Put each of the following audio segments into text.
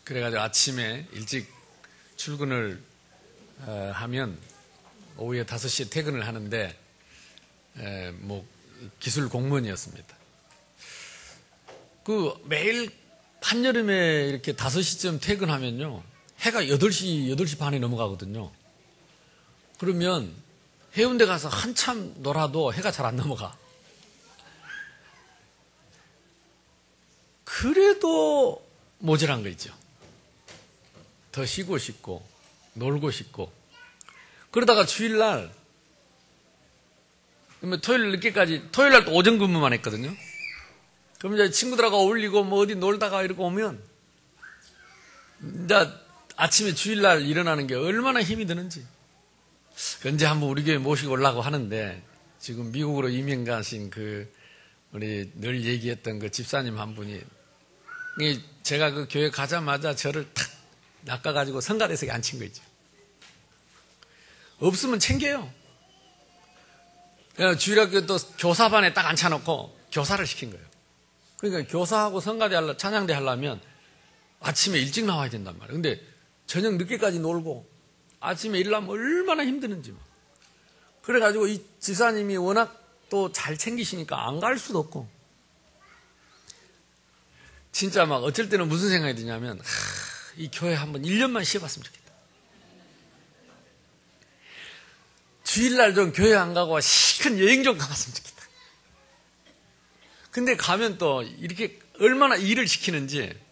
그래가지고 아침에 일찍 출근을 하면 오후에 5시에 퇴근을 하는데 뭐 기술 공무원이었습니다. 그 매일 한여름에 이렇게 5시쯤 퇴근하면요, 해가 8시 반에 넘어가거든요. 그러면 해운대 가서 한참 놀아도 해가 잘 안 넘어가. 그래도 모자란 거 있죠. 더 쉬고 싶고 놀고 싶고. 그러다가 주일날, 토요일 늦게까지, 토요일날 또 오전 근무만 했거든요. 그럼 이제 친구들하고 어울리고 뭐 어디 놀다가 이러고 오면 이제 아침에 주일날 일어나는 게 얼마나 힘이 드는지. 언제 한번 우리 교회 모시고 오려고 하는데, 지금 미국으로 이민 가신 우리 늘 얘기했던 그 집사님 한 분이, 제가 그 교회 가자마자 저를 탁 낚아가지고 성가대석에 앉힌 거 있죠. 없으면 챙겨요. 주일학교 또 교사반에 딱 앉혀놓고 교사를 시킨 거예요. 그러니까 교사하고 성가대 찬양대 하려면 아침에 일찍 나와야 된단 말이에요. 근데 저녁 늦게까지 놀고 아침에 일하면 얼마나 힘드는지. 그래가지고 이 지사님이 워낙 또 잘 챙기시니까 안 갈 수도 없고, 진짜 막 어쩔 때는 무슨 생각이 드냐면, 이 교회 한번 1년만 쉬어봤으면 좋겠다. 주일날 좀 교회 안 가고 시큰 여행 좀 가봤으면 좋겠다. 근데 가면 또 이렇게 얼마나 일을 시키는지,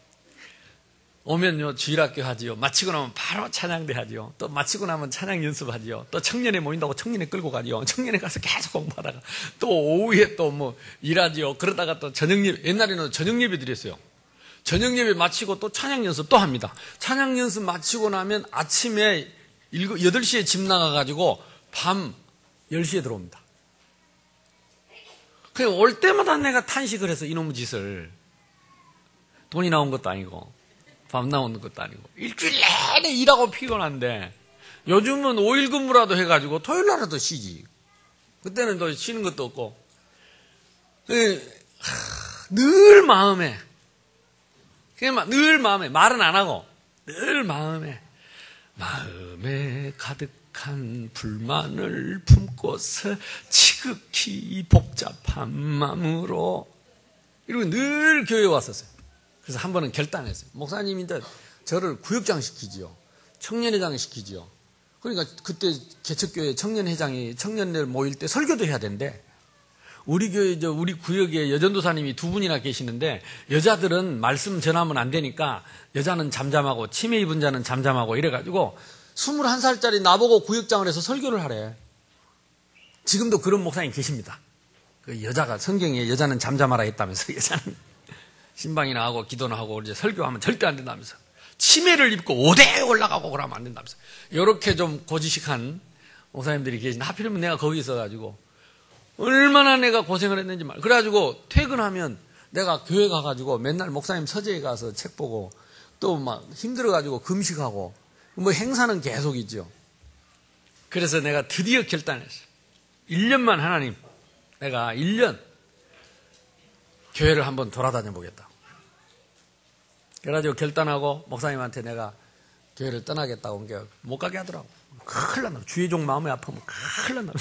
오면요 주일학교 하지요, 마치고 나면 바로 찬양대 하지요, 또 마치고 나면 찬양 연습하지요, 또 청년회 모인다고 청년회 끌고 가지요, 청년회 가서 계속 공부하다가 또 오후에 또 뭐 일하지요. 그러다가 또 저녁예배, 옛날에는 저녁예배 드렸어요. 저녁예배 마치고 또 찬양 연습 또 합니다. 찬양 연습 마치고 나면 아침에 8시에 집 나가가지고 밤 10시에 들어옵니다. 그냥 올 때마다 내가 탄식을 해서 이놈의 짓을, 돈이 나온 것도 아니고 밤 나오는 것도 아니고 일주일 내내 일하고 피곤한데, 요즘은 5일 근무라도 해가지고 토요일 날라도 쉬지. 그때는 또 쉬는 것도 없고, 늘 마음에, 그냥 늘 마음에, 말은 안 하고 늘 마음에 가득한 불만을 품고서 지극히 복잡한 마음으로 이러고 늘 교회에 왔었어요. 그래서 한 번은 결단했어요. 목사님인데 저를 구역장 시키지요, 청년회장 시키지요. 그러니까 그때 개척교회 청년회장이 청년들 모일 때 설교도 해야 된대. 우리 교회, 우리 구역에 여전도사님이 2분이나 계시는데, 여자들은 말씀 전하면 안 되니까 여자는 잠잠하고 치매 입은 자는 잠잠하고 이래가지고 21살짜리 나보고 구역장을 해서 설교를 하래. 지금도 그런 목사님 계십니다. 그 여자가, 성경에 여자는 잠잠하라 했다면서, 여자는 신방이나 하고 기도나 하고 이제 설교하면 절대 안 된다면서, 치매를 입고 5대에 올라가고 그러면 안 된다면서, 이렇게 좀 고지식한 목사님들이 계신데, 하필이면 내가 거기 있어가지고 얼마나 내가 고생을 했는지 말. 그래가지고 퇴근하면 내가 교회 가가지고 맨날 목사님 서재에 가서 책 보고, 또 막 힘들어가지고 금식하고, 뭐 행사는 계속 있죠. 그래서 내가 드디어 결단했어요. 1년만 하나님, 내가 1년 교회를 한번 돌아다녀 보겠다. 그래가지고 결단하고 목사님한테 내가 교회를 떠나겠다고 온 게 못 가게 하더라고. 큰일 났나. 주의종 마음이 아프면 큰일 났나.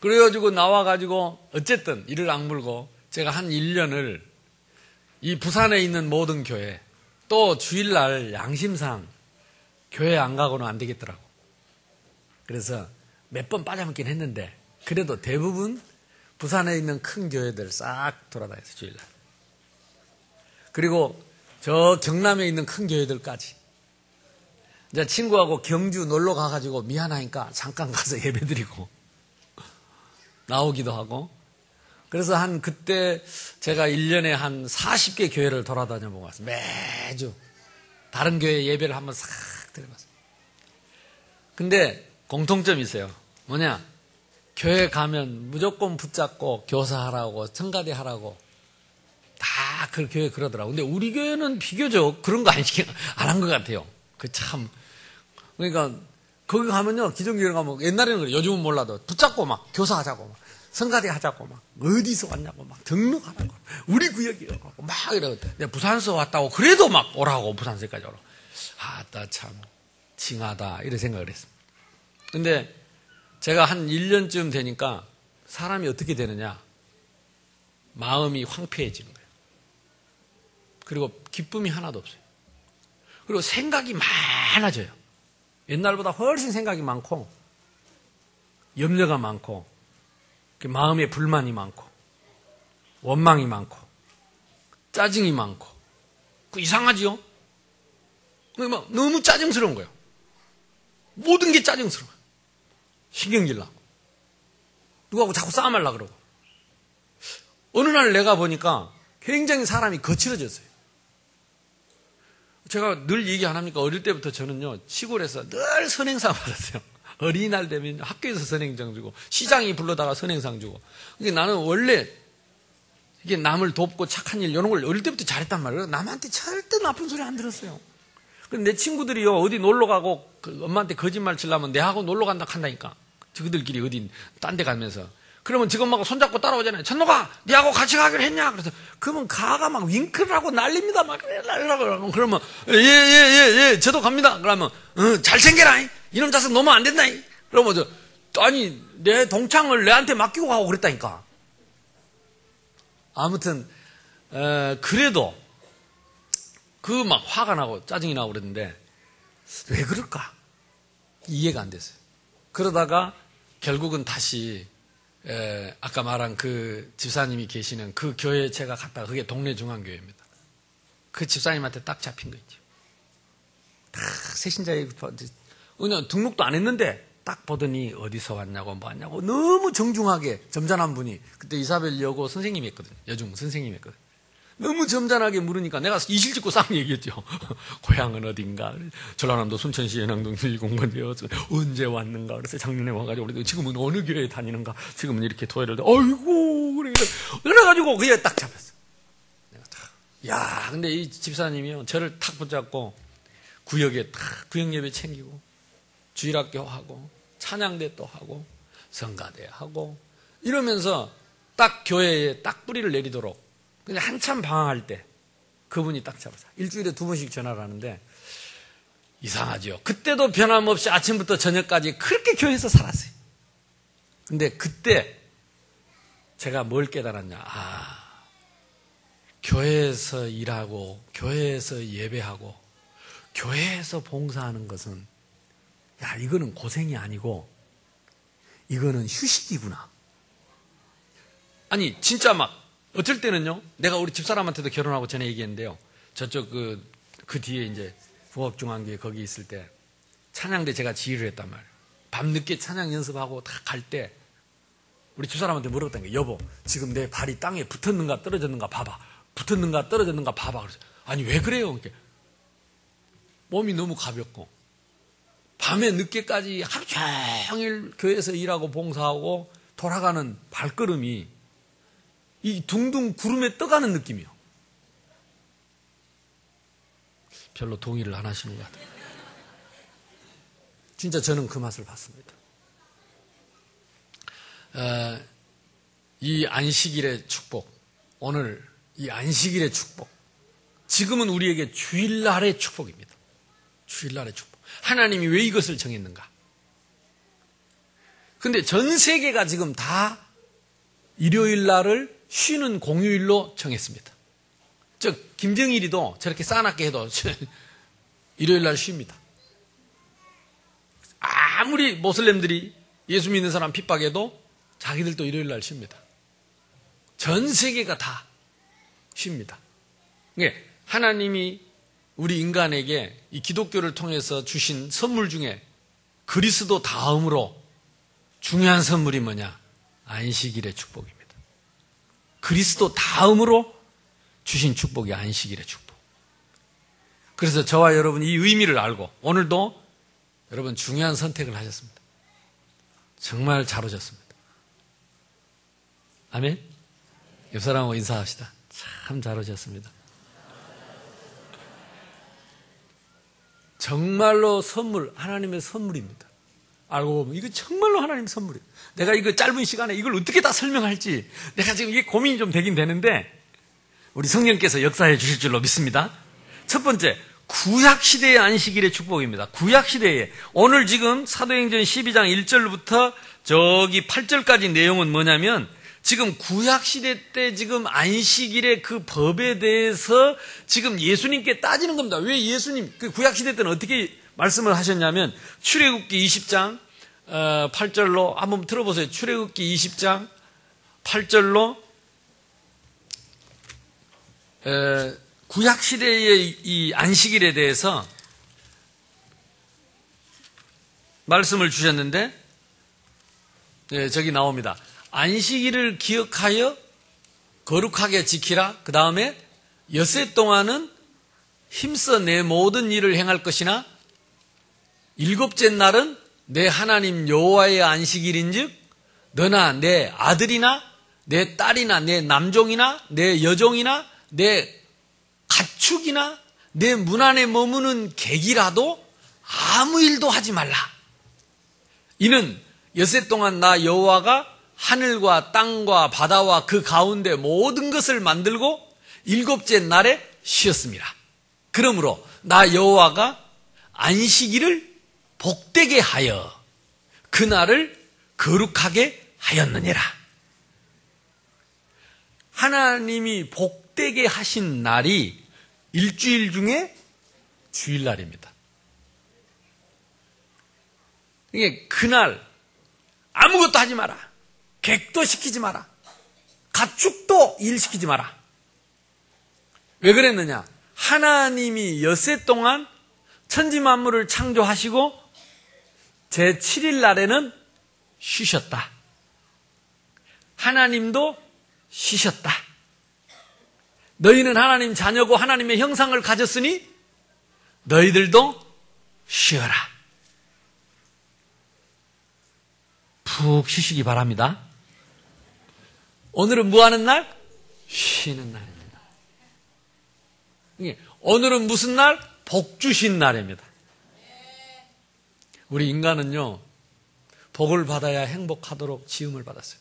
그래가지고 나와가지고 어쨌든 이를 악물고 제가 한 1년을 이 부산에 있는 모든 교회, 또 주일날 양심상 교회 안 가고는 안 되겠더라고. 그래서 몇 번 빠져먹긴 했는데, 그래도 대부분 부산에 있는 큰 교회들 싹 돌아다녔어요, 주일날. 그리고 저 경남에 있는 큰 교회들까지. 이제 친구하고 경주 놀러 가가지고 미안하니까 잠깐 가서 예배드리고 나오기도 하고. 그래서 그때 제가 1년에 한 40개 교회를 돌아다녀 보고 왔어요. 매주 다른 교회 예배를 한번 싹 드려봤어요. 근데 공통점이 있어요. 뭐냐? 교회 가면 무조건 붙잡고 교사하라고, 청가대 하라고 다 그 교회 그러더라고. 근데 우리 교회는 비교적 그런 거 안 한 것 같아요. 그러니까 거기 가면요, 기존교회 가면 옛날에는 그래, 요즘은 몰라도 붙잡고 막 교사하자고 막 성가대 하자고 막 어디서 왔냐고 막 등록하라고 우리 구역이라고 막 이러거든. 내가 부산서 왔다고 그래도 막 오라고 부산서까지 오라고. 아따 참 징하다 이런 생각을 했습니다. 근데 제가 한 1년쯤 되니까 사람이 어떻게 되느냐, 마음이 황폐해지는 거예요. 그리고 기쁨이 하나도 없어요. 그리고 생각이 많아져요. 옛날보다 훨씬 생각이 많고 염려가 많고 마음에 불만이 많고 원망이 많고 짜증이 많고 그 이상하지요? 너무 짜증스러운 거예요. 모든 게 짜증스러워요. 신경질 나고 누구하고 자꾸 싸움하려고 그러고. 어느 날 내가 보니까 굉장히 사람이 거칠어졌어요. 제가 늘 얘기 안 합니까? 어릴 때부터 저는요 시골에서 늘 선행상 받았어요. 어린이날 되면 학교에서 선행장 주고 시장이 불러다가 선행상 주고. 그러니까 나는 원래 이게 남을 돕고 착한 일 이런 걸 어릴 때부터 잘했단 말이에요. 남한테 절대 나쁜 소리 안 들었어요. 근데 내 친구들이요 어디 놀러 가고 그 엄마한테 거짓말 치려면 내하고 놀러 간다 한다니까. 저희들끼리 어디 딴 데 가면서. 그러면 지금 엄마가 손잡고 따라오잖아요. 천노가 니하고 같이 가기로 했냐? 그래서 그러면 가가 막 윙크를 하고 난립니다. 막 날라고 그러면 예 저도 갑니다. 그러면 잘 챙겨라. 이놈 자식 놓으면 안 된다. 그러면 아니 내 동창을 내한테 맡기고 가고 그랬다니까. 아무튼 그래도 그 막 화가 나고 짜증이 나고 그랬는데 왜 그럴까? 이해가 안 됐어요. 그러다가 결국은 다시 아까 말한 그 집사님이 계시는 그 교회에 제가 갔다가 그게 동네 중앙교회입니다. 그 집사님한테 딱 잡힌 거 있죠. 다 새신자에 그냥 등록도 안 했는데 딱 보더니 어디서 왔냐고 뭐 왔냐고 너무 정중하게 점잖은 분이 그때 이사벨 여고 선생님이 했거든요. 여중 선생님이 했거든요. 너무 점잖하게 물으니까 내가 이실 짓고 싹 얘기했죠. 고향은 어딘가. 전라남도 순천시 연항동 1공번 되어서 언제 왔는가. 그래서 작년에 와가지고 지금은 어느 교회에 다니는가. 지금은 이렇게 토해를 아이고 그래가지고 그게 딱 잡혔어. 내가 딱. 야, 근데 이 집사님이요 저를 탁 붙잡고 구역에 탁 구역 예배 챙기고 주일학교 하고 찬양대 또 하고 성가대 하고 이러면서 딱 교회에 딱 뿌리를 내리도록. 근데 한참 방황할 때 그분이 딱 잡아서 일주일에 2번씩 전화를 하는데 이상하죠. 그때도 변함없이 아침부터 저녁까지 그렇게 교회에서 살았어요. 근데 그때 제가 뭘 깨달았냐. 교회에서 일하고 교회에서 예배하고 교회에서 봉사하는 것은 이거는 고생이 아니고 이거는 휴식이구나. 아니 진짜 막 어쩔 때는요, 내가 우리 집사람한테도 결혼하고 전에 얘기했는데요, 저쪽 그 뒤에 이제 부업중앙교회 거기 있을 때 찬양대 제가 지휘를 했단 말이에요. 밤늦게 찬양 연습하고 다 갈 때 우리 집사람한테 물어봤던 게 여보, 지금 내 발이 땅에 붙었는가 떨어졌는가 봐봐. 붙었는가 떨어졌는가 봐봐. 그래서 아니 왜 그래요? 이렇게 몸이 너무 가볍고 밤에 늦게까지 하루 종일 교회에서 일하고 봉사하고 돌아가는 발걸음이 이 둥둥 구름에 떠가는 느낌이요. 별로 동의를 안 하시는 것 같아요. 진짜 저는 그 맛을 봤습니다. 이 안식일의 축복, 오늘 이 안식일의 축복, 지금은 우리에게 주일날의 축복입니다. 주일날의 축복. 하나님이 왜 이것을 정했는가? 근데 전 세계가 지금 다 일요일 날을 쉬는 공휴일로 정했습니다. 즉 김정일이도 저렇게 싸납게 해도 일요일 날 쉽니다. 아무리 모슬렘들이 예수 믿는 사람 핍박해도 자기들도 일요일 날 쉽니다. 전 세계가 다 쉽니다. 그러니까 하나님이 우리 인간에게 이 기독교를 통해서 주신 선물 중에 그리스도 다음으로 중요한 선물이 뭐냐? 안식일의 축복입니다. 그리스도 다음으로 주신 축복이 안식일의 축복. 그래서 저와 여러분 이 의미를 알고 오늘도 여러분 중요한 선택을 하셨습니다. 정말 잘 오셨습니다. 아멘? 옆 사람하고 인사합시다. 참 잘 오셨습니다. 정말로 선물, 하나님의 선물입니다. 알고 보면 이거 정말로 하나님 선물이에요. 내가 이거 짧은 시간에 이걸 어떻게 다 설명할지 내가 지금 이게 고민이 좀 되긴 되는데 우리 성령께서 역사해 주실 줄로 믿습니다. 첫 번째, 구약시대의 안식일의 축복입니다. 구약시대에 오늘 지금 사도행전 12장 1절부터 저기 8절까지 내용은 뭐냐면 지금 구약시대 때 지금 안식일의 그 법에 대해서 지금 예수님께 따지는 겁니다. 왜 예수님, 그 구약시대 때는 어떻게 말씀을 하셨냐면 출애굽기 20장 8절로 한번 들어보세요. 출애굽기 20장 8절로 구약시대의 이 안식일에 대해서 말씀을 주셨는데 저기 나옵니다. 안식일을 기억하여 거룩하게 지키라. 그 다음에 엿새 동안은 힘써 내 모든 일을 행할 것이나 일곱째 날은 내 하나님 여호와의 안식일인즉 너나 내 아들이나 내 딸이나 내 남종이나 내 여종이나 내 가축이나 내 문 안에 머무는 객이라도 아무 일도 하지 말라. 이는 엿새 동안 나 여호와가 하늘과 땅과 바다와 그 가운데 모든 것을 만들고 일곱째 날에 쉬었습니다. 그러므로 나 여호와가 안식일을 복되게 하여 그날을 거룩하게 하였느니라. 하나님이 복되게 하신 날이 일주일 중에 주일날입니다. 이게 그날 아무것도 하지 마라. 객도 시키지 마라. 가축도 일시키지 마라. 왜 그랬느냐? 하나님이 엿새 동안 천지만물을 창조하시고 제7일 날에는 쉬셨다. 하나님도 쉬셨다. 너희는 하나님 자녀고 하나님의 형상을 가졌으니 너희들도 쉬어라. 푹 쉬시기 바랍니다. 오늘은 뭐 하는 날? 쉬는 날입니다. 오늘은 무슨 날? 복 주신 날입니다. 우리 인간은요, 복을 받아야 행복하도록 지음을 받았어요.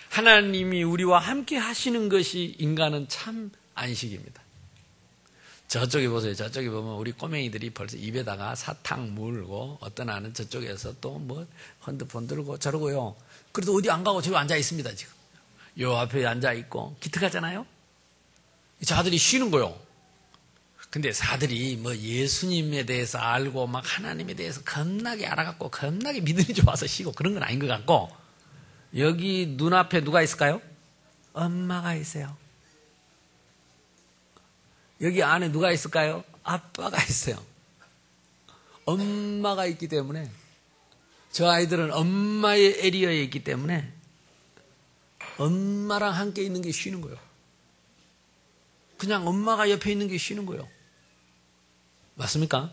하나님이 우리와 함께 하시는 것이 인간은 참 안식입니다. 저쪽에 보세요. 저쪽에 보면 우리 꼬맹이들이 벌써 입에다가 사탕 물고 어떤 아는 저쪽에서 또 뭐 핸드폰 들고 저러고요. 그래도 어디 안 가고 저기 앉아 있습니다. 지금 요 앞에 앉아 있고 기특하잖아요. 저 아들이 쉬는 거요. 근데 사들이 뭐 예수님에 대해서 알고 막 하나님에 대해서 겁나게 알아갖고 겁나게 믿음이 좋아서 쉬고 그런 건 아닌 것 같고, 여기 눈앞에 누가 있을까요? 엄마가 있어요. 여기 안에 누가 있을까요? 아빠가 있어요. 엄마가 있기 때문에, 저 아이들은 엄마의 에리어에 있기 때문에 엄마랑 함께 있는 게 쉬는 거예요. 그냥 엄마가 옆에 있는 게 쉬는 거예요. 맞습니까?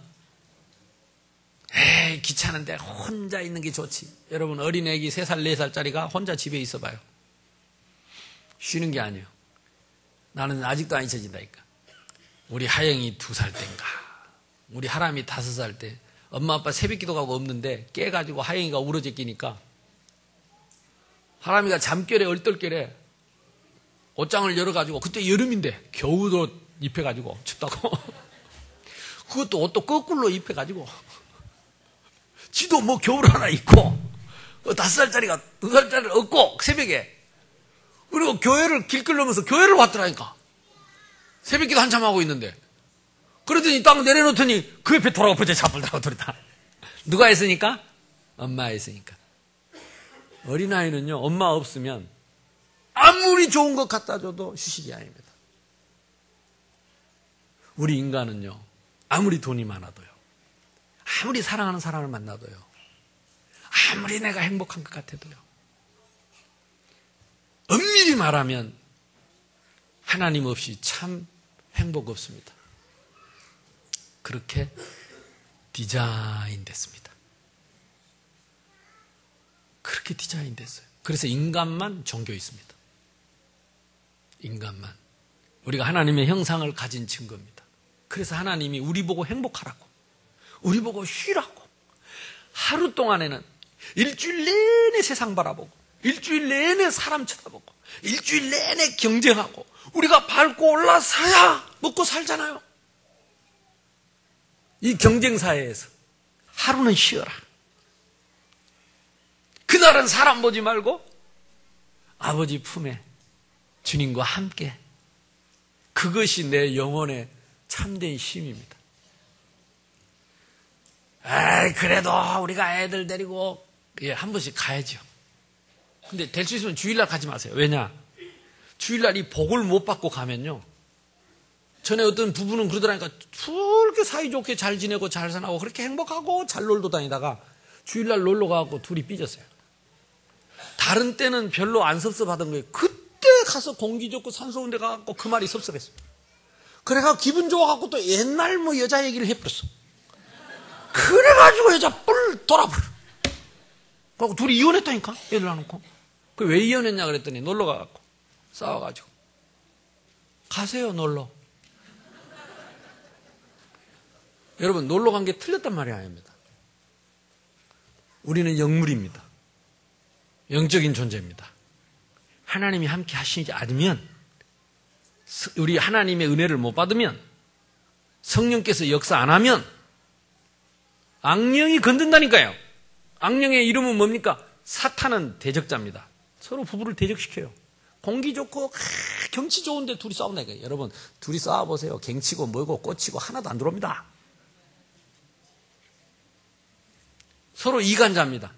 에이, 귀찮은데 혼자 있는 게 좋지. 여러분, 어린애기 3살, 4살짜리가 혼자 집에 있어봐요. 쉬는 게 아니에요. 나는 아직도 안 잊혀진다니까. 우리 하영이 2살 때인가, 우리 하람이 5살 때, 엄마 아빠 새벽 기도가 없는데 깨가지고 하영이가 울어져 끼니까 하람이가 잠결에 얼떨결에 옷장을 열어가지고, 그때 여름인데 겨울옷 입혀가지고 춥다고 그것도 옷도 거꾸로 입혀가지고 지도 뭐 겨울 하나 입고 5살짜리가 2살짜리를 업고 새벽에, 그리고 교회를 길 끌려면서 교회를 왔더라니까. 새벽기도 한참 하고 있는데, 그러더니 딱 내려놓더니 그 옆에 돌아가 보자 잡으려고 둘이다. 누가 했으니까? 엄마가 했으니까. 어린아이는요, 엄마 없으면 아무리 좋은 것 갖다 줘도 휴식이 아닙니다. 우리 인간은요, 아무리 돈이 많아도요, 아무리 사랑하는 사람을 만나도요, 아무리 내가 행복한 것 같아도요, 엄밀히 말하면 하나님 없이 참 행복 없습니다. 그렇게 디자인 됐습니다. 그렇게 디자인 됐어요. 그래서 인간만 종교 있습니다. 인간만. 우리가 하나님의 형상을 가진 증거입니다. 그래서 하나님이 우리 보고 행복하라고, 우리 보고 쉬라고, 하루 동안에는 일주일 내내 세상 바라보고, 일주일 내내 사람 쳐다보고, 일주일 내내 경쟁하고, 우리가 밟고 올라서야 먹고 살잖아요. 이 경쟁사회에서 하루는 쉬어라. 그날은 사람 보지 말고 아버지 품에 주님과 함께. 그것이 내 영혼의 참된 쉼입니다. 에이, 그래도 우리가 애들 데리고 한 번씩 가야죠. 근데 될 수 있으면 주일날 가지 마세요. 왜냐? 주일날 이 복을 못 받고 가면요, 전에 어떤 부부는 그러더라니까, 그렇게 사이좋게 잘 지내고 잘 사나고 그렇게 행복하고 잘 놀러 다니다가 주일날 놀러 가고 둘이 삐졌어요. 다른 때는 별로 안 섭섭하던 거예요. 그때 가서 공기 좋고 산소 좋은 데 가고 그 말이 섭섭했어요. 그래가 기분 좋아갖고 또 옛날 뭐 여자 얘기를 해버렸어. 그래가지고 여자 뿔 돌아버려. 그리고 둘이 이혼했다니까, 애들 안 놓고. 그 왜 이혼했냐 그랬더니 놀러 가갖고 싸워가지고. 가세요, 놀러. 여러분, 놀러 간 게 틀렸단 말이 아닙니다. 우리는 영물입니다. 영적인 존재입니다. 하나님이 함께 하시지 않으면, 우리 하나님의 은혜를 못 받으면, 성령께서 역사 안 하면 악령이 건든다니까요. 악령의 이름은 뭡니까? 사탄은 대적자입니다. 서로 부부를 대적시켜요. 공기 좋고 경치 좋은데 둘이 싸운다니까요. 여러분, 둘이 싸워보세요. 갱치고 뭐고 꽂히고 하나도 안 들어옵니다. 서로 이간자입니다.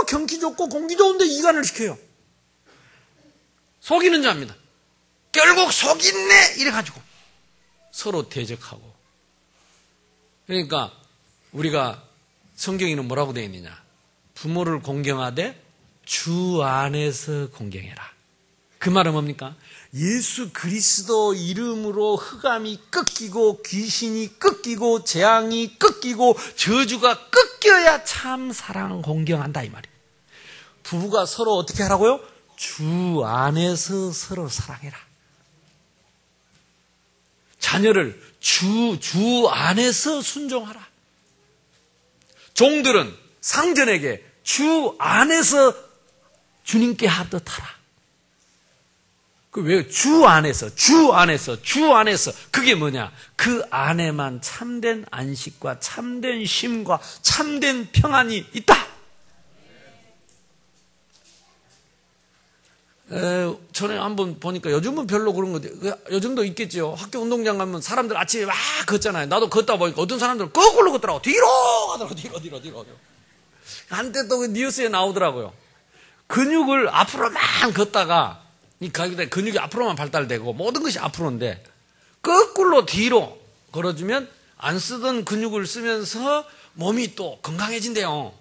경치 좋고 공기 좋은데 이간을 시켜요. 속이는 자입니다. 결국 속이네 이래가지고 서로 대적하고. 그러니까 우리가 성경에는 뭐라고 되어 있느냐? 부모를 공경하되 주 안에서 공경해라. 그 말은 뭡니까? 예수 그리스도 이름으로 흑암이 꺾이고 귀신이 꺾이고 재앙이 꺾이고 저주가 꺾여야 참 사랑 공경한다 이 말이에요. 부부가 서로 어떻게 하라고요? 주 안에서 서로 사랑해라. 자녀를 주 안에서 순종하라. 종들은 상전에게 주 안에서 주님께 하듯하라. 그 왜 주 안에서 그게 뭐냐? 그 안에만 참된 안식과 참된 쉼과 참된 평안이 있다. 전에 한번 보니까 요즘은 별로 그런 거, 요즘도 있겠죠. 학교 운동장 가면 사람들 아침에 막 걷잖아요. 나도 걷다 보니까 어떤 사람들은 거꾸로 걷더라고. 뒤로 가더라고. 뒤로. 한때 또 그 뉴스에 나오더라고요. 근육을 앞으로만 걷다가 이 근육이 앞으로만 발달되고 모든 것이 앞으로인데 거꾸로 뒤로 걸어주면 안 쓰던 근육을 쓰면서 몸이 또 건강해진대요.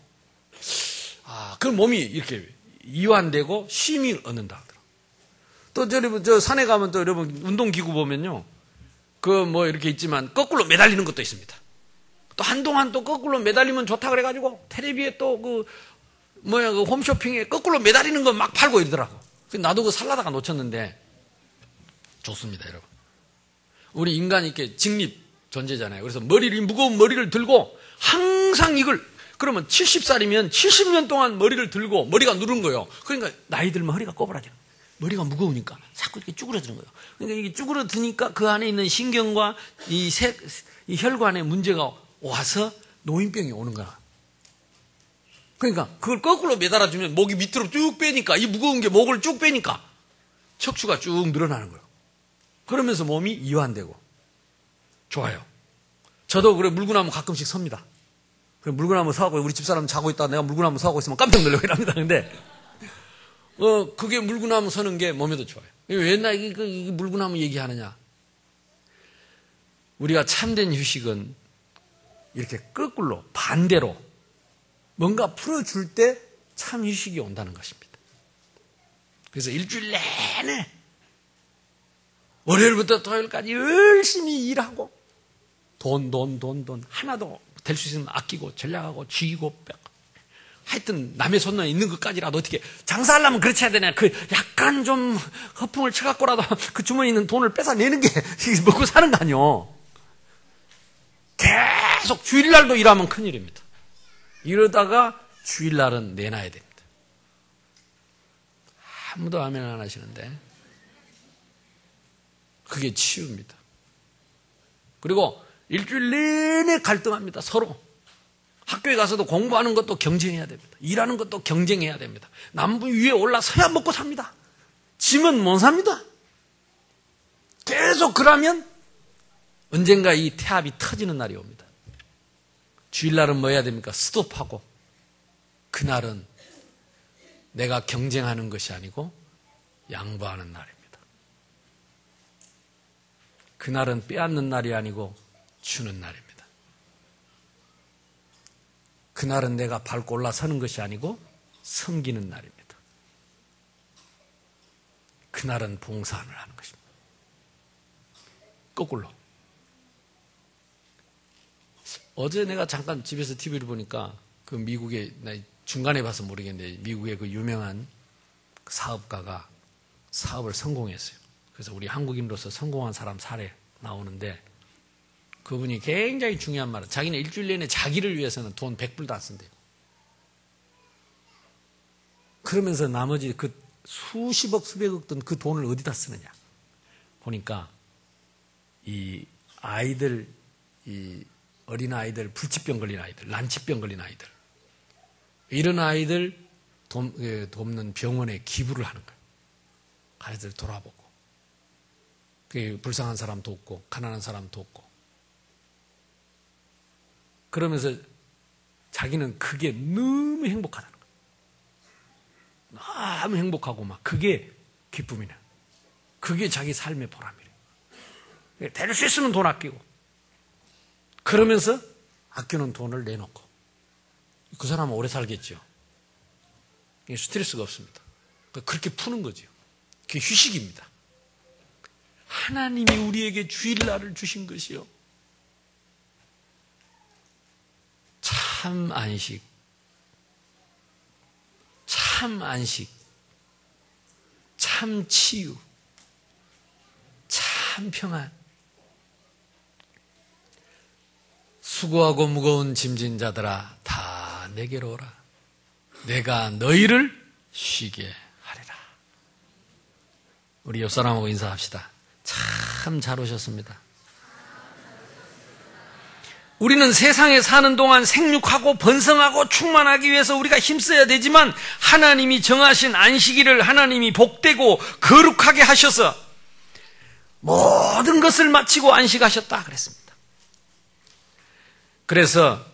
그럼 몸이 이렇게 이완되고 쉼이 얻는다 하더라고요. 또 저 산에 가면 또 여러분 운동기구 보면요, 그 뭐 이렇게 있지만 거꾸로 매달리는 것도 있습니다. 또 한동안 또 거꾸로 매달리면 좋다 그래가지고 텔레비에 또 그 홈쇼핑에 거꾸로 매달리는 거 막 팔고 이러더라고. 나도 그거 살라다가 놓쳤는데 좋습니다, 여러분. 우리 인간이 이렇게 직립 존재잖아요. 그래서 무거운 머리를 들고 항상 이걸, 그러면 70살이면 70년 동안 머리를 들고 머리가 누른 거예요. 그러니까 나이 들면 허리가 꼬부라져요. 머리가 무거우니까 자꾸 이렇게 쭈그러드는 거예요. 그러니까 이게 쭈그러드니까 그 안에 있는 신경과 이 혈관에 문제가 와서 노인병이 오는 거야. 그러니까 그걸 거꾸로 매달아주면 목이 밑으로 쭉 빼니까, 이 무거운 게 목을 쭉 빼니까 척추가 쭉 늘어나는 거예요. 그러면서 몸이 이완되고 좋아요. 저도 그래 물구나무 가끔씩 섭니다. 그래 물구나무 서하고 우리 집사람 자고 있다 내가 물구나무 서하고 있으면 깜짝 놀라고 이랍니다. 근데 그게 물구나무 서는 게 몸에도 좋아요. 왜 옛날 이 물구나무 얘기하느냐? 우리가 참된 휴식은 이렇게 거꾸로 반대로 뭔가 풀어줄 때 참 휴식이 온다는 것입니다. 그래서 일주일 내내 월요일부터 토요일까지 열심히 일하고 돈 하나도 될 수 있으면 아끼고 전략하고 쥐고 빼고 하여튼 남의 손에 있는 것까지라도 어떻게 장사하려면 그렇지 해야 되냐. 그 약간 좀 허풍을 쳐갖고라도 그 주머니에 있는 돈을 뺏어내는 게 먹고 사는 거 아니요. 계속 주일날도 일하면 큰일입니다. 이러다가 주일날은 내놔야 됩니다. 아무도 아멘 안 하시는데 그게 치유입니다. 그리고 일주일 내내 갈등합니다. 서로. 학교에 가서도 공부하는 것도 경쟁해야 됩니다. 일하는 것도 경쟁해야 됩니다. 남부 위에 올라서야 먹고 삽니다. 지면 못 삽니다. 계속 그러면 언젠가 이 태압이 터지는 날이 옵니다. 주일날은 뭐 해야 됩니까? 스톱하고 그날은 내가 경쟁하는 것이 아니고 양보하는 날입니다. 그날은 빼앗는 날이 아니고 주는 날입니다. 그날은 내가 밟고 올라서는 것이 아니고 섬기는 날입니다. 그날은 봉사를 하는 것입니다. 거꾸로. 어제 내가 잠깐 집에서 TV를 보니까 그 미국의, 나 중간에 봐서 모르겠는데 미국의 그 유명한 사업가가 사업을 성공했어요. 그래서 우리 한국인으로서 성공한 사람 사례 나오는데 그분이 굉장히 중요한 말을, 자기는 일주일 내내 자기를 위해서는 돈 100불도 안 쓴대요. 그러면서 나머지 그 수십억 수백억 돈 그 돈을 어디다 쓰느냐 보니까 이 아이들, 이 어린아이들, 불치병 걸린 아이들, 난치병 걸린 아이들, 이런 아이들 돕는 병원에 기부를 하는 거예요. 아이들 돌아보고 불쌍한 사람 돕고 가난한 사람 돕고, 그러면서 자기는 그게 너무 행복하다는 거예요. 너무 행복하고 막 그게 기쁨이네. 그게 자기 삶의 보람이래. 될 수 있으면 돈 아끼고, 그러면서 아끼는 돈을 내놓고, 그 사람은 오래 살겠죠. 스트레스가 없습니다. 그렇게 푸는 거죠. 그게 휴식입니다. 하나님이 우리에게 주일날을 주신 것이요, 참 안식, 참 안식, 참 치유, 참 평안. 수고하고 무거운 짐진 자들아 다 내게로 오라. 내가 너희를 쉬게 하리라. 우리 옆 사람하고 인사합시다. 참 잘 오셨습니다. 우리는 세상에 사는 동안 생육하고 번성하고 충만하기 위해서 우리가 힘써야 되지만, 하나님이 정하신 안식일을 하나님이 복되고 거룩하게 하셔서 모든 것을 마치고 안식하셨다 그랬습니다. 그래서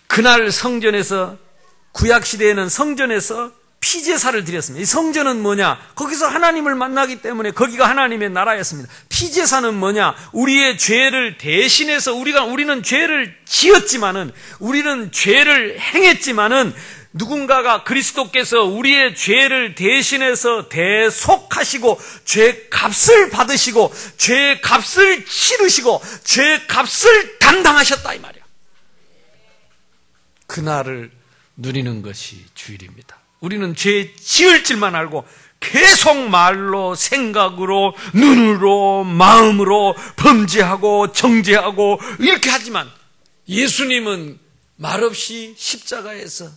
그날 성전에서, 구약시대에는 성전에서 피제사를 드렸습니다. 이 성전은 뭐냐? 거기서 하나님을 만나기 때문에 거기가 하나님의 나라였습니다. 피제사는 뭐냐? 우리의 죄를 대신해서, 우리는 죄를 지었지만은, 우리는 죄를 행했지만은, 누군가가, 그리스도께서 우리의 죄를 대신해서 대속하시고 죄 값을 받으시고 죄 값을 치르시고 죄 값을 담당하셨다 이 말이야. 그날을 누리는 것이 주일입니다. 우리는 죄 지을 줄만 알고 계속 말로, 생각으로, 눈으로, 마음으로 범죄하고 정죄하고 이렇게 하지만, 예수님은 말없이 십자가에서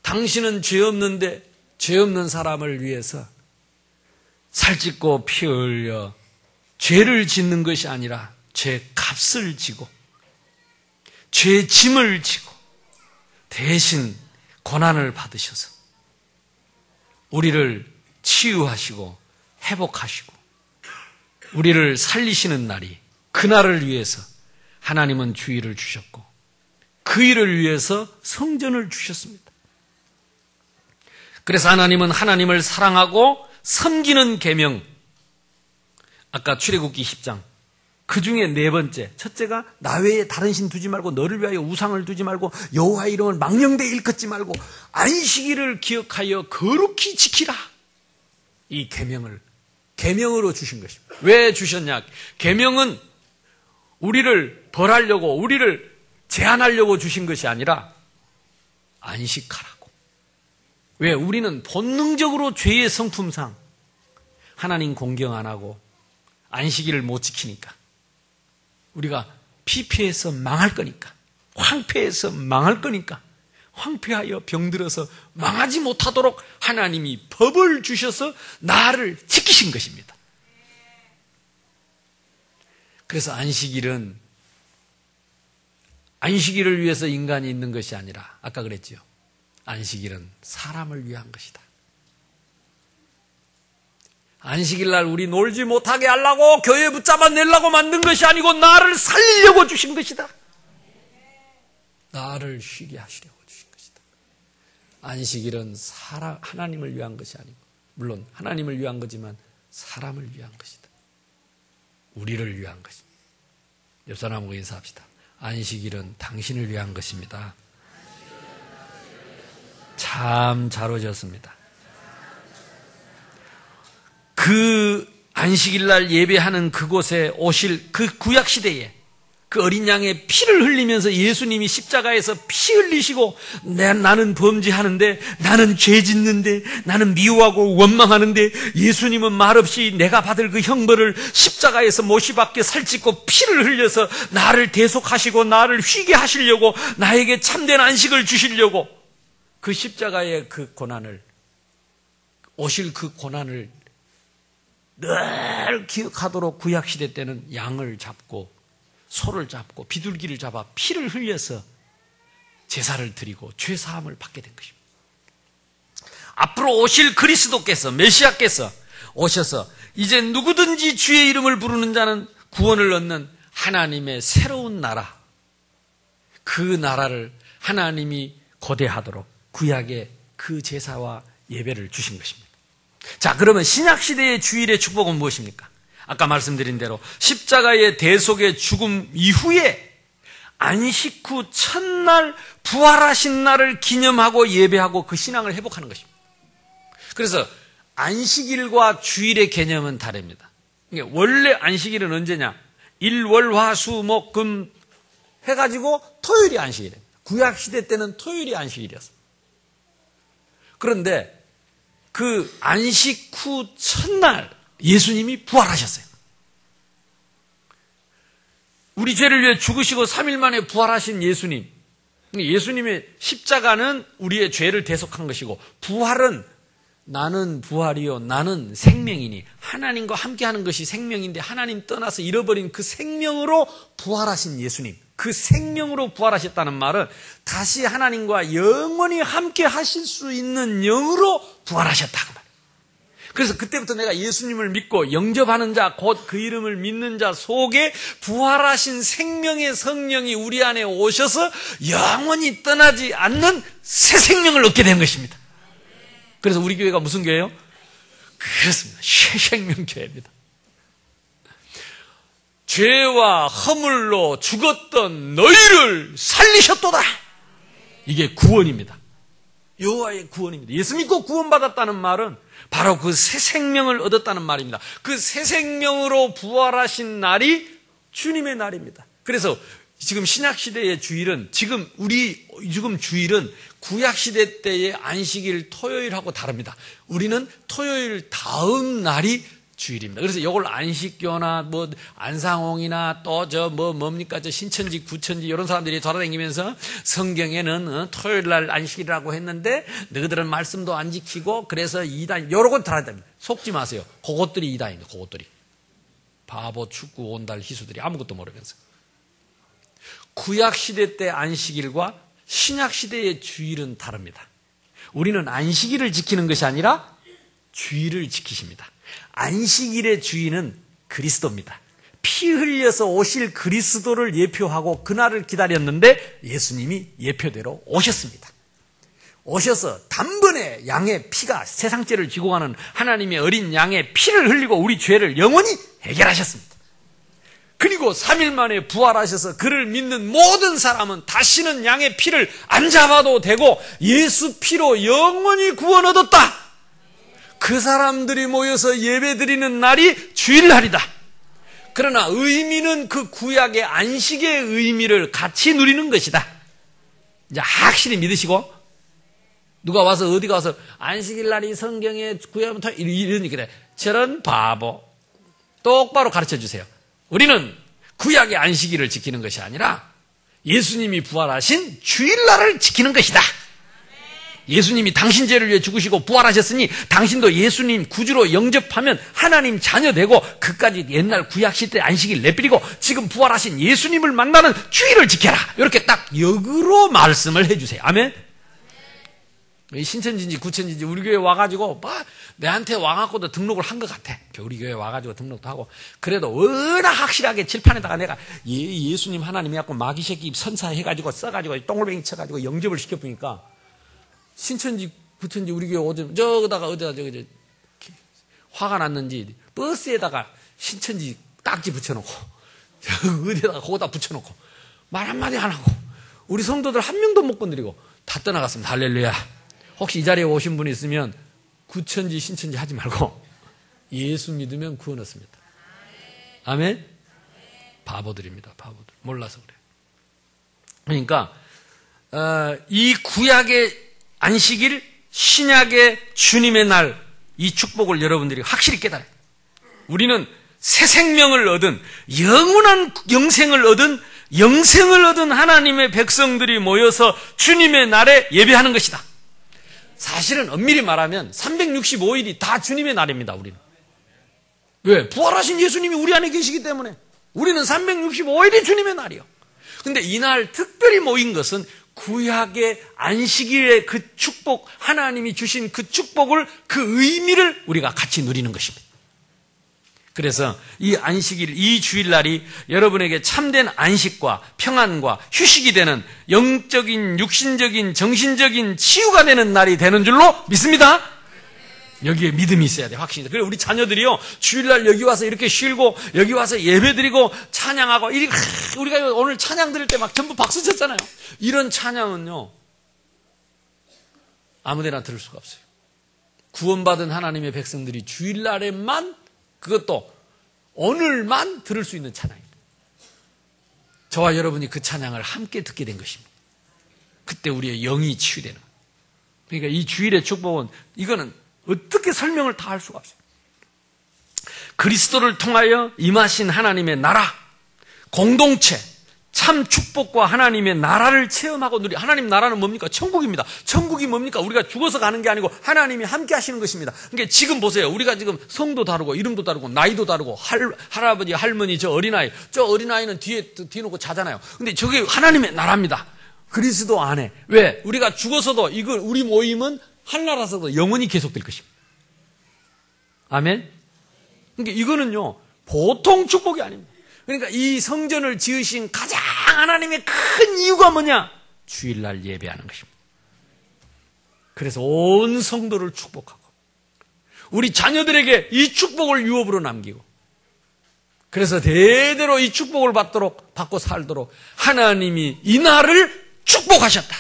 당신은 죄 없는데 죄 없는 사람을 위해서 살찢고 피 흘려 죄를 짓는 것이 아니라 죄 값을 지고 죄 짐을 지고 대신 고난을 받으셔서 우리를 치유하시고 회복하시고 우리를 살리시는 날이, 그날을 위해서 하나님은 주일을 주셨고 그 일을 위해서 성전을 주셨습니다. 그래서 하나님은 하나님을 사랑하고 섬기는 계명, 아까 출애굽기 10장 그 중에 네 번째, 첫째가 나 외에 다른 신 두지 말고 너를 위하여 우상을 두지 말고 여호와의 이름을 망령되이 일컫지 말고 안식일을 기억하여 거룩히 지키라. 이 계명으로 주신 것입니다. 왜 주셨냐? 계명은 우리를 벌하려고, 우리를 제한하려고 주신 것이 아니라 안식하라고. 왜? 우리는 본능적으로 죄의 성품상 하나님 공경 안 하고 안식일을 못 지키니까, 우리가 피폐해서 망할 거니까, 황폐해서 망할 거니까 황폐하여 병들어서 망하지 못하도록 하나님이 법을 주셔서 나를 지키신 것입니다. 그래서 안식일은 안식일을 위해서 인간이 있는 것이 아니라 아까 그랬지요. 안식일은 사람을 위한 것이다. 안식일 날 우리 놀지 못하게 하려고 교회 붙잡아 내려고 만든 것이 아니고 나를 살리려고 주신 것이다. 나를 쉬게 하시려고 주신 것이다. 안식일은 하나님을 위한 것이 아니고 물론 하나님을 위한 거지만 사람을 위한 것이다. 우리를 위한 것입니다. 옆 사람하고 인사합시다. 안식일은 당신을 위한 것입니다. 참 잘 오셨습니다. 그 안식일 날 예배하는 그곳에 오실 그 구약시대에 그 어린 양의 피를 흘리면서 예수님이 십자가에서 피 흘리시고 나는 범죄하는데 나는 죄 짓는데 나는 미워하고 원망하는데 예수님은 말없이 내가 받을 그 형벌을 십자가에서 못이 박게 살찌고 피를 흘려서 나를 대속하시고 나를 쉬게 하시려고 나에게 참된 안식을 주시려고 그 십자가의 그 고난을 오실 그 고난을 늘 기억하도록 구약시대 때는 양을 잡고 소를 잡고 비둘기를 잡아 피를 흘려서 제사를 드리고 죄사함을 받게 된 것입니다. 앞으로 오실 그리스도께서 메시아께서 오셔서 이제 누구든지 주의 이름을 부르는 자는 구원을 얻는 하나님의 새로운 나라, 그 나라를 하나님이 고대하도록 구약의 그 제사와 예배를 주신 것입니다. 자, 그러면 신약시대의 주일의 축복은 무엇입니까? 아까 말씀드린 대로 십자가의 대속의 죽음 이후에 안식 후 첫날 부활하신 날을 기념하고 예배하고 그 신앙을 회복하는 것입니다. 그래서 안식일과 주일의 개념은 다릅니다. 원래 안식일은 언제냐? 일, 월, 화, 수, 목, 금 해가지고 토요일이 안식일이에요. 구약시대 때는 토요일이 안식일이었습니다. 그런데 그 안식 후 첫날 예수님이 부활하셨어요. 우리 죄를 위해 죽으시고 3일 만에 부활하신 예수님. 예수님의 십자가는 우리의 죄를 대속한 것이고 부활은 나는 부활이요 나는 생명이니 하나님과 함께하는 것이 생명인데 하나님 떠나서 잃어버린 그 생명으로 부활하신 예수님. 그 생명으로 부활하셨다는 말은 다시 하나님과 영원히 함께 하실 수 있는 영으로 부활하셨다고 말이에요. 그래서 그때부터 내가 예수님을 믿고 영접하는 자, 곧 그 이름을 믿는 자 속에 부활하신 생명의 성령이 우리 안에 오셔서 영원히 떠나지 않는 새 생명을 얻게 된 것입니다. 그래서 우리 교회가 무슨 교회예요? 그렇습니다. 새 생명교회입니다. 죄와 허물로 죽었던 너희를 살리셨도다. 이게 구원입니다. 여호와의 구원입니다. 예수 믿고 구원받았다는 말은 바로 그 새 생명을 얻었다는 말입니다. 그 새 생명으로 부활하신 날이 주님의 날입니다. 그래서 지금 신약시대의 주일은 지금 주일은 구약시대 때의 안식일 토요일하고 다릅니다. 우리는 토요일 다음 날이 주일입니다. 그래서 이걸 안식교나 뭐 안상홍이나 또 뭡니까 신천지 구천지 이런 사람들이 돌아다니면서 성경에는 토요일 날 안식이라고 했는데 너희들은 말씀도 안 지키고 그래서 이단 여러 곳 돌아다닙니다. 속지 마세요. 그것들이 이단입니다. 그것들이 바보 축구 온달 희수들이 아무것도 모르면서 구약시대 때 안식일과 신약시대의 주일은 다릅니다. 우리는 안식일을 지키는 것이 아니라 주일을 지키십니다. 안식일의 주인은 그리스도입니다. 피 흘려서 오실 그리스도를 예표하고 그날을 기다렸는데 예수님이 예표대로 오셨습니다. 오셔서 단번에 양의 피가 세상 죄를 지고 가는 하나님의 어린 양의 피를 흘리고 우리 죄를 영원히 해결하셨습니다. 그리고 3일 만에 부활하셔서 그를 믿는 모든 사람은 다시는 양의 피를 안 잡아도 되고 예수 피로 영원히 구원 얻었다. 그 사람들이 모여서 예배드리는 날이 주일날이다. 그러나 의미는 그 구약의 안식의 의미를 같이 누리는 것이다. 이제 확실히 믿으시고 누가 와서 어디 가서 안식일날이 성경에 구약부터 이러니 그래. 저런 바보. 똑바로 가르쳐 주세요. 우리는 구약의 안식일을 지키는 것이 아니라 예수님이 부활하신 주일날을 지키는 것이다. 예수님이 당신 죄를 위해 죽으시고 부활하셨으니 당신도 예수님 구주로 영접하면 하나님 자녀 되고 그까지 옛날 구약 시대 안식일 내버리고 지금 부활하신 예수님을 만나는 주의를 지켜라. 이렇게 딱 역으로 말씀을 해주세요. 아멘. 신천지인지 구천지인지 우리 교회 와가지고 내한테 와갖고도 등록을 한 것 같아. 우리 교회 와가지고 등록도 하고. 그래도 워낙 확실하게 칠판에다가 내가 예수님 하나님이 갖고 마귀 새끼 선사해가지고 써가지고 똥글뱅이 쳐가지고 영접을 시켜보니까 신천지 구천지 우리 교회 어디다가 화가 났는지 버스에다가 신천지 딱지 붙여놓고 어디다가 거기다 붙여놓고 말 한마디 안 하고 우리 성도들 한 명도 못 건드리고 다 떠나갔습니다. 할렐루야. 혹시 이 자리에 오신 분이 있으면 구천지 신천지 하지 말고 예수 믿으면 구원 얻습니다. 아멘? 바보들입니다. 바보들. 몰라서 그래요. 그러니까 이 구약의 안식일, 신약의 주님의 날, 이 축복을 여러분들이 확실히 깨달아요. 우리는 새 생명을 얻은, 영원한 영생을 얻은 하나님의 백성들이 모여서 주님의 날에 예배하는 것이다. 사실은 엄밀히 말하면 365일이 다 주님의 날입니다. 우리는. 왜? 부활하신 예수님이 우리 안에 계시기 때문에 우리는 365일이 주님의 날이요. 근데 이날 특별히 모인 것은 구약의 안식일의 그 축복, 하나님이 주신 그 축복을, 그 의미를 우리가 같이 누리는 것입니다. 그래서 이 안식일, 이 주일날이 여러분에게 참된 안식과 평안과 휴식이 되는 영적인, 육신적인, 정신적인 치유가 되는 날이 되는 줄로 믿습니다. 여기에 믿음이 있어야 돼, 확신이. 그래서 우리 자녀들이요, 주일날 여기 와서 이렇게 쉬고, 여기 와서 예배드리고, 찬양하고, 우리가 오늘 찬양 드릴 때 막 전부 박수 쳤잖아요. 이런 찬양은요, 아무데나 들을 수가 없어요. 구원받은 하나님의 백성들이 주일날에만, 그것도 오늘만 들을 수 있는 찬양입니다. 저와 여러분이 그 찬양을 함께 듣게 된 것입니다. 그때 우리의 영이 치유되는 거예요. 그러니까 이 주일의 축복은, 이거는 어떻게 설명을 다 할 수가 없어요. 그리스도를 통하여 임하신 하나님의 나라, 공동체, 참 축복과 하나님의 나라를 체험하고 누리. 하나님 나라는 뭡니까? 천국입니다. 천국이 뭡니까? 우리가 죽어서 가는 게 아니고 하나님이 함께 하시는 것입니다. 그러니까 지금 보세요. 우리가 지금 성도 다르고 이름도 다르고 나이도 다르고 할아버지, 할머니, 저 어린아이는 뒤에 놓고 자잖아요. 근데 저게 하나님의 나라입니다. 그리스도 안에. 왜? 우리가 죽어서도 이걸 우리 모임은 하나라서도 영원히 계속될 것입니다. 아멘? 그러니까 이거는요, 보통 축복이 아닙니다. 그러니까 이 성전을 지으신 가장 하나님의 큰 이유가 뭐냐? 주일날 예배하는 것입니다. 그래서 온 성도를 축복하고 우리 자녀들에게 이 축복을 유업으로 남기고 그래서 대대로 이 축복을 받고 살도록 하나님이 이 날을 축복하셨다.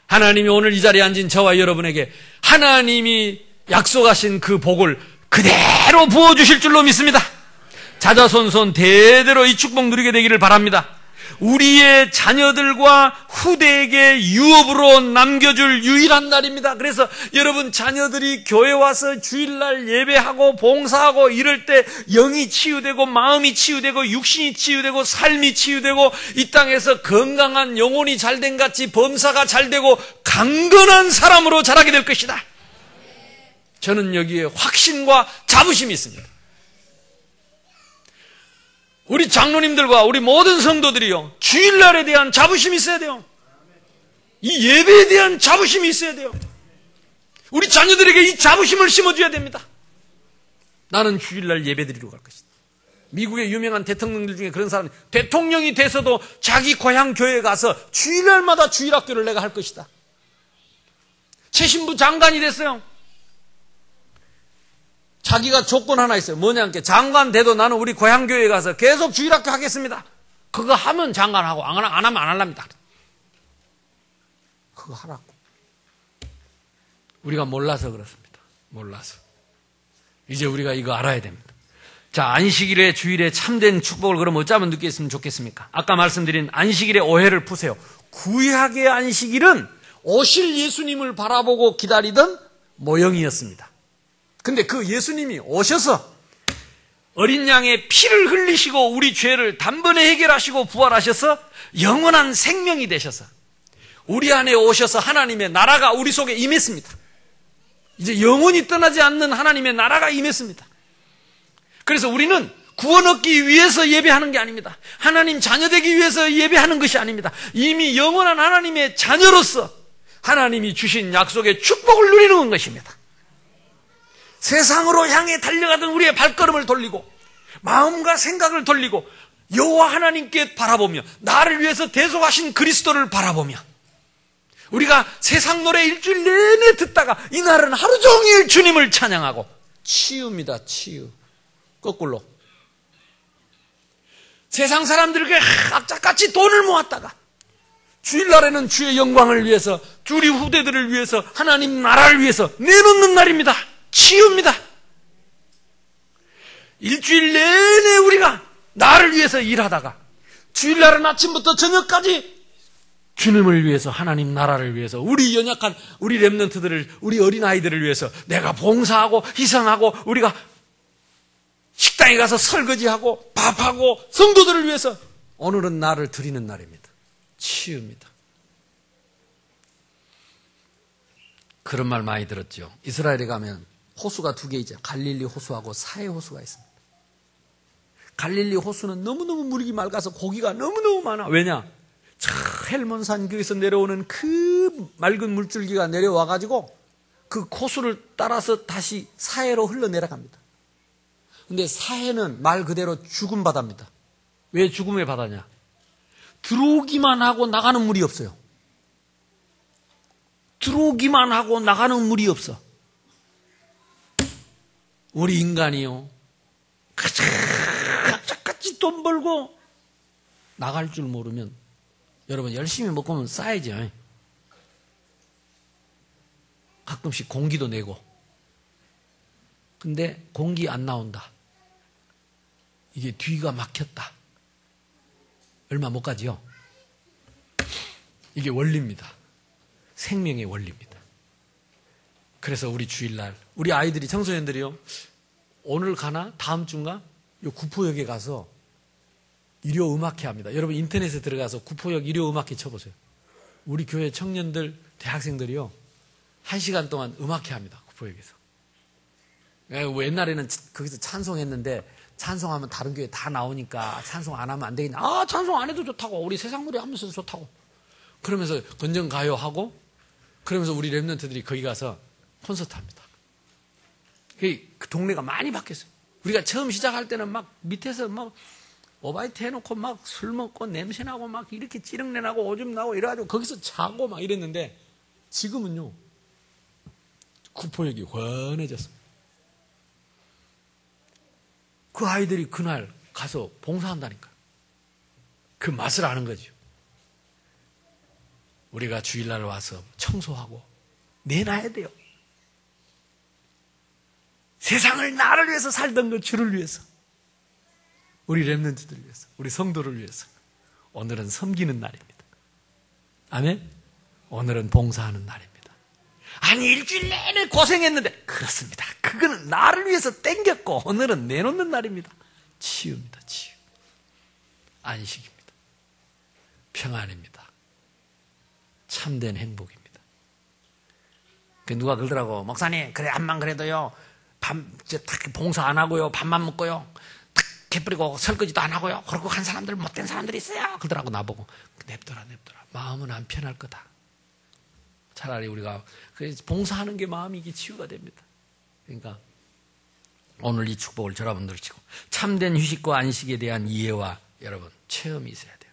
하나님이 오늘 이 자리에 앉은 저와 여러분에게 하나님이 약속하신 그 복을 그대로 부어주실 줄로 믿습니다. 자자손손 대대로 이 축복 누리게 되기를 바랍니다. 우리의 자녀들과 후대에게 유업으로 남겨줄 유일한 날입니다. 그래서 여러분 자녀들이 교회 와서 주일날 예배하고 봉사하고 이럴 때 영이 치유되고 마음이 치유되고 육신이 치유되고 삶이 치유되고 이 땅에서 건강한 영혼이 잘된 같이 범사가 잘되고 강건한 사람으로 자라게 될 것이다. 저는 여기에 확신과 자부심이 있습니다. 우리 장로님들과 우리 모든 성도들이요, 주일날에 대한 자부심이 있어야 돼요. 이 예배에 대한 자부심이 있어야 돼요. 우리 자녀들에게 이 자부심을 심어줘야 됩니다. 나는 주일날 예배드리러 갈 것이다. 미국의 유명한 대통령들 중에 그런 사람이 대통령이 돼서도 자기 고향 교회에 가서 주일날마다 주일학교를 내가 할 것이다. 최신부 장관이 됐어요. 자기가 조건 하나 있어요. 뭐냐면 장관 돼도 나는 우리 고향교회에 가서 계속 주일학교 하겠습니다. 그거 하면 장관하고 안 하면 안 할랍니다. 그거 하라고. 우리가 몰라서 그렇습니다. 몰라서. 이제 우리가 이거 알아야 됩니다. 자, 안식일의 주일에 참된 축복을 그럼 어쩌면 느꼈으면 좋겠습니까? 아까 말씀드린 안식일의 오해를 푸세요. 구약의 안식일은 오실 예수님을 바라보고 기다리던 모형이었습니다. 근데 그 예수님이 오셔서 어린 양의 피를 흘리시고 우리 죄를 단번에 해결하시고 부활하셔서 영원한 생명이 되셔서 우리 안에 오셔서 하나님의 나라가 우리 속에 임했습니다. 이제 영원히 떠나지 않는 하나님의 나라가 임했습니다. 그래서 우리는 구원 얻기 위해서 예배하는 게 아닙니다. 하나님 자녀 되기 위해서 예배하는 것이 아닙니다. 이미 영원한 하나님의 자녀로서 하나님이 주신 약속의 축복을 누리는 것입니다. 세상으로 향해 달려가던 우리의 발걸음을 돌리고 마음과 생각을 돌리고 여호와 하나님께 바라보며 나를 위해서 대속하신 그리스도를 바라보며 우리가 세상 노래 일주일 내내 듣다가 이날은 하루 종일 주님을 찬양하고 치유입니다. 치유. 거꾸로 세상 사람들에게 악착같이 돈을 모았다가 주일날에는 주의 영광을 위해서 우리 후대들을 위해서 하나님 나라를 위해서 내놓는 날입니다. 치유입니다. 일주일 내내 우리가 나를 위해서 일하다가 주일날은 아침부터 저녁까지 주님을 위해서 하나님 나라를 위해서 우리 연약한 우리 렘넌트들을 우리 어린아이들을 위해서 내가 봉사하고 희생하고 우리가 식당에 가서 설거지하고 밥하고 성도들을 위해서 오늘은 나를 드리는 날입니다. 치유입니다. 그런 말 많이 들었죠. 이스라엘에 가면 호수가 두 개 있죠. 갈릴리 호수하고 사해 호수가 있습니다. 갈릴리 호수는 너무너무 물이 맑아서 고기가 너무너무 많아. 왜냐? 저 헬몬산 거기서 내려오는 그 맑은 물줄기가 내려와가지고 그 호수를 따라서 다시 사해로 흘러내려갑니다. 근데 사해는 말 그대로 죽은 바다입니다. 왜 죽음의 바다냐? 들어오기만 하고 나가는 물이 없어요. 들어오기만 하고 나가는 물이 없어. 우리 인간이요. 가짝같이 돈 벌고 나갈 줄 모르면 여러분 열심히 먹으면 쌓이죠. 가끔씩 공기도 내고. 근데 공기 안 나온다. 이게 뒤가 막혔다. 얼마 못 가지요. 이게 원리입니다. 생명의 원리입니다. 그래서 우리 주일날 우리 아이들이 청소년들이요. 오늘 가나 다음 주인가 요 구포역에 가서 일요음악회 합니다. 여러분 인터넷에 들어가서 구포역 일요음악회 쳐보세요. 우리 교회 청년들 대학생들이요. 1시간 동안 음악회 합니다. 구포역에서. 옛날에는 거기서 찬송했는데 찬송하면 다른 교회 다 나오니까 찬송 안 하면 안 되겠냐. 아, 찬송 안 해도 좋다고. 우리 세상놀이 하면서도 좋다고. 그러면서 건전가요 하고 그러면서 우리 렘넌트들이 거기 가서 콘서트 합니다. 그 동네가 많이 바뀌었어요. 우리가 처음 시작할 때는 막 밑에서 막 오바이트 해놓고 막 술 먹고 냄새나고 막 이렇게 찌릉내나고 오줌 나고 이래가지고 거기서 자고 막 이랬는데 지금은요. 구포역이 환해졌습니다. 그 아이들이 그날 가서 봉사한다니까. 그 맛을 아는 거죠. 우리가 주일날 와서 청소하고 내놔야 돼요. 세상을 나를 위해서 살던 것 주를 위해서. 우리 렘넌트들을 위해서. 우리 성도를 위해서. 오늘은 섬기는 날입니다. 아멘? 오늘은 봉사하는 날입니다. 아니 일주일 내내 고생했는데 그렇습니다. 그거는 나를 위해서 땡겼고 오늘은 내놓는 날입니다. 치유입니다. 치유. 안식입니다. 평안입니다. 참된 행복입니다. 누가 그러더라고. 목사님 그래 암만 그래도요 이제 딱 봉사 안 하고요 밥만 먹고요 탁 개뿌리고 설거지도 안 하고요 그러고 간 사람들 못된 사람들이 있어요. 그러더라고. 나보고 냅둬라. 마음은 안 편할 거다. 차라리 우리가 봉사하는 게 마음이 이게 치유가 됩니다. 그러니까 오늘 이 축복을 여러분들 치고 참된 휴식과 안식에 대한 이해와 여러분 체험이 있어야 돼요.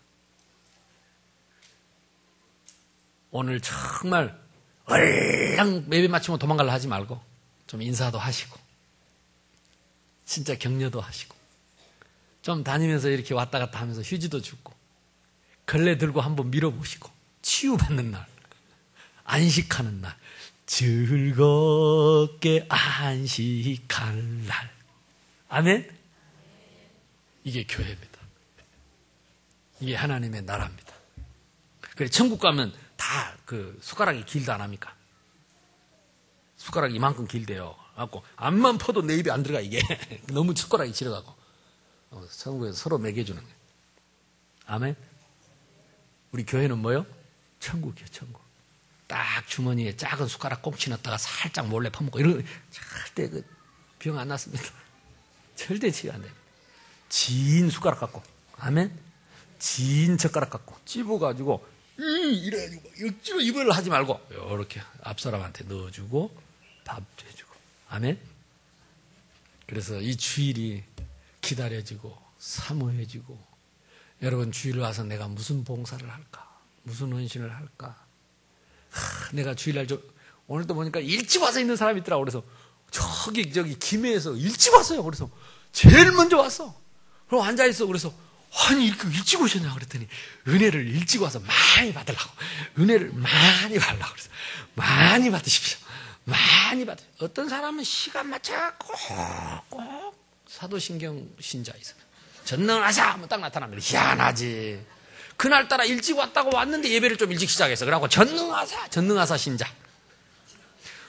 오늘 정말 얼랑 예배 마치면 도망가려 하지 말고 좀 인사도 하시고 진짜 격려도 하시고 좀 다니면서 이렇게 왔다 갔다 하면서 휴지도 주고 걸레 들고 한번 밀어보시고 치유받는 날 안식하는 날 즐겁게 안식할 날 아멘? 이게 교회입니다. 이게 하나님의 나라입니다. 그래 천국 가면 다 그 숟가락이 길다 안 합니까? 숟가락이 이만큼 길대요. 갖고 암만 퍼도 내 입에 안 들어가 이게 너무 숟가락이 길어가고 천국에서 서로 먹여주는 거예요. 아멘. 우리 교회는 뭐요? 천국이에요, 천국. 딱 주머니에 작은 숟가락 꽁치 넣었다가 살짝 몰래 퍼먹고 이런 절대 병 안 났습니다. 절대 치유 안 됩니다. 진 숟가락 갖고, 아멘? 진 젓가락 갖고 찝어가지고 이래가지고 억지로 입을 하지 말고 이렇게 앞 사람한테 넣어주고 밥도 해주고, 아멘? 그래서 이 주일이 기다려지고 사모해지고, 여러분 주일 와서 내가 무슨 봉사를 할까, 무슨 헌신을 할까. 내가 주일날 오늘도 보니까 일찍 와서 있는 사람이 있더라고. 그래서 저기 김해에서 일찍 왔어요. 그래서 제일 먼저 왔어. 그럼 앉아있어. 그래서 아니 이렇게 일찍 오셨냐 그랬더니 은혜를 일찍 와서 많이 받으려고, 은혜를 많이 받으려고. 그래서 많이 받으십시오. 많이 받으십시오. 어떤 사람은 시간 맞춰 꼭 사도신경 신자 있어요. 전능하사 하면 딱 나타납니다. 희한하지. 그날따라 일찍 왔다고 왔는데 예배를 좀 일찍 시작했어. 그래갖고 전능하사 신자.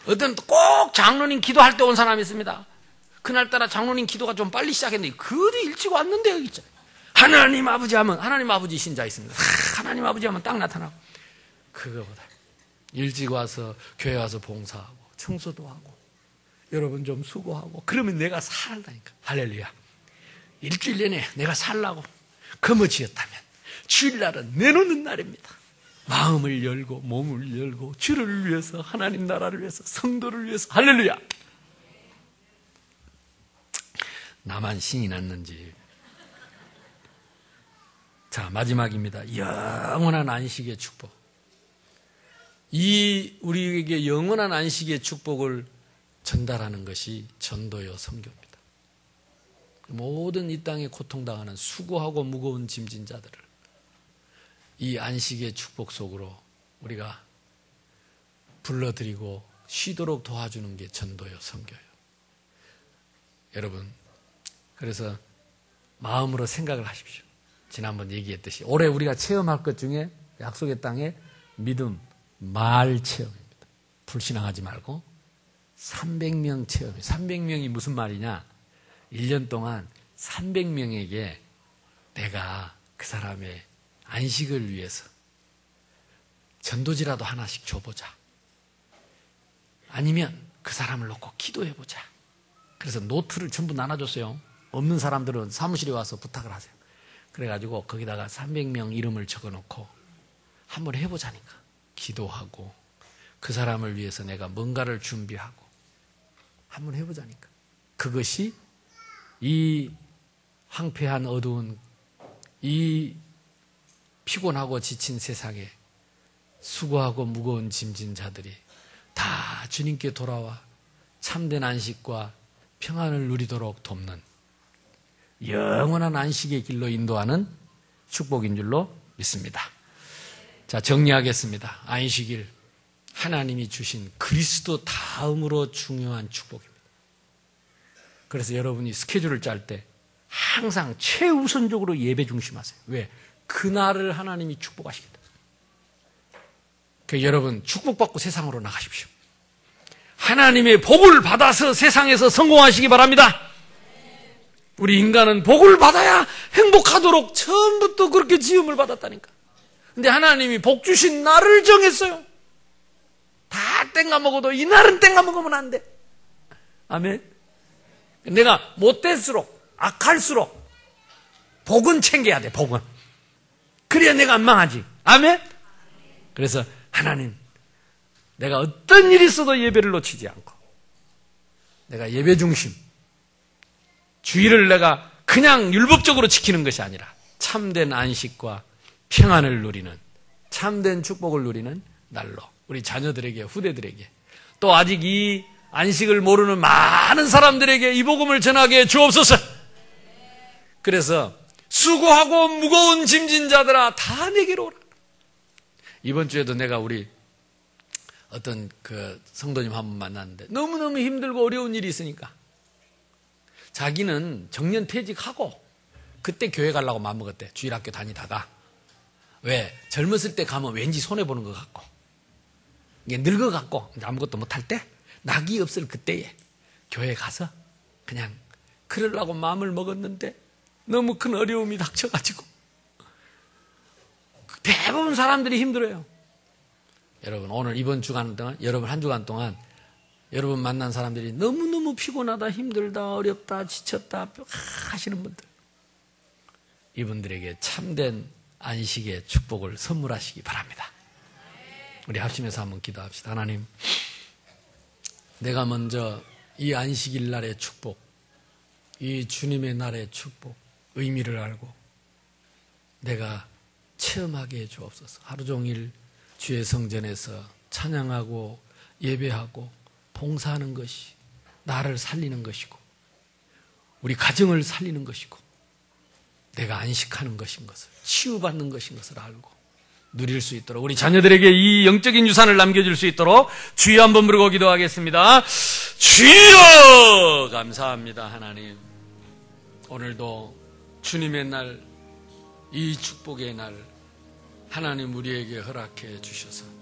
어떤 꼭 장로님 기도할 때 온 사람이 있습니다. 그날따라 장로님 기도가 좀 빨리 시작했는데 그도 일찍 왔는데 여기 있잖아요. 하나님 아버지 하면 하나님 아버지 신자 있습니다. 하나님 아버지 하면 딱 나타나고. 그거보다 일찍 와서 교회 와서 봉사하고 청소도 하고 여러분 좀 수고하고 그러면 내가 살다니까. 할렐루야. 일주일 내내 내가 살라고 거머쥐었다면 주일날은 내놓는 날입니다. 마음을 열고 몸을 열고 주를 위해서, 하나님 나라를 위해서, 성도를 위해서. 할렐루야. 나만 신이 났는지. 자, 마지막입니다. 영원한 안식의 축복. 이 우리에게 영원한 안식의 축복을 전달하는 것이 전도요 선교입니다. 모든 이 땅에 고통당하는 수고하고 무거운 짐진 자들을 이 안식의 축복 속으로 우리가 불러들이고 쉬도록 도와주는 게 전도요 선교예요. 여러분, 그래서 마음으로 생각을 하십시오. 지난번 얘기했듯이 올해 우리가 체험할 것 중에 약속의 땅에 믿음, 말 체험입니다. 불신앙하지 말고 300명 체험이에요. 300명이 무슨 말이냐? 1년 동안 300명에게 내가 그 사람의 안식을 위해서 전도지라도 하나씩 줘보자. 아니면 그 사람을 놓고 기도해보자. 그래서 노트를 전부 나눠줬어요. 없는 사람들은 사무실에 와서 부탁을 하세요. 그래가지고 거기다가 300명 이름을 적어놓고 한번 해보자니까. 기도하고 그 사람을 위해서 내가 뭔가를 준비하고 한번 해보자니까. 그것이 이 황폐한 어두운 이 피곤하고 지친 세상에 수고하고 무거운 짐진 자들이 다 주님께 돌아와 참된 안식과 평안을 누리도록 돕는 영원한 안식의 길로 인도하는 축복인 줄로 믿습니다. 자, 정리하겠습니다. 안식일, 하나님이 주신 그리스도 다음으로 중요한 축복입니다. 그래서 여러분이 스케줄을 짤 때 항상 최우선적으로 예배 중심하세요. 왜? 그날을 하나님이 축복하시겠다. 그러니까 여러분 축복받고 세상으로 나가십시오. 하나님의 복을 받아서 세상에서 성공하시기 바랍니다. 우리 인간은 복을 받아야 행복하도록 처음부터 그렇게 지음을 받았다니까. 근데 하나님이 복 주신 날을 정했어요. 다 땡가 먹어도 이 날은 땡가 먹으면 안 돼. 아멘. 내가 못될수록 악할수록 복은 챙겨야 돼. 복은. 그래야 내가 안 망하지. 아멘. 그래서 하나님, 내가 어떤 일이 있어도 예배를 놓치지 않고 내가 예배 중심, 주일을 내가 그냥 율법적으로 지키는 것이 아니라 참된 안식과 평안을 누리는, 참된 축복을 누리는 날로 우리 자녀들에게, 후대들에게, 또 아직 이 안식을 모르는 많은 사람들에게 이 복음을 전하게 주옵소서. 그래서 수고하고 무거운 짐진 자들아 다 내게로 오라. 이번 주에도 내가 우리 어떤 그 성도님 한 분 만났는데 너무너무 힘들고 어려운 일이 있으니까 자기는 정년 퇴직하고 그때 교회 가려고 마음먹었대. 주일학교 다니다가. 왜? 젊었을 때 가면 왠지 손해보는 것 같고 이게 늙어갖고 아무것도 못할 때 낙이 없을 그때에 교회 가서 그냥 그러려고 마음을 먹었는데 너무 큰 어려움이 닥쳐가지고 대부분 사람들이 힘들어요. 여러분, 오늘 이번 주간 동안, 여러분 한 주간 동안 여러분 만난 사람들이 너무너무 피곤하다, 힘들다, 어렵다, 지쳤다 하시는 분들, 이분들에게 참된 안식의 축복을 선물하시기 바랍니다. 우리 합심해서 한번 기도합시다. 하나님, 내가 먼저 이 안식일 날의 축복, 이 주님의 날의 축복, 의미를 알고 내가 체험하게 해 주옵소서. 하루 종일 주의 성전에서 찬양하고 예배하고 봉사하는 것이 나를 살리는 것이고 우리 가정을 살리는 것이고 내가 안식하는 것인 것을, 치유받는 것인 것을 알고 누릴 수 있도록 우리 자녀들에게 이 영적인 유산을 남겨줄 수 있도록 주여 한번 부르고 기도하겠습니다. 주여! 감사합니다. 하나님, 오늘도 주님의 날, 이 축복의 날 하나님 우리에게 허락해 주셔서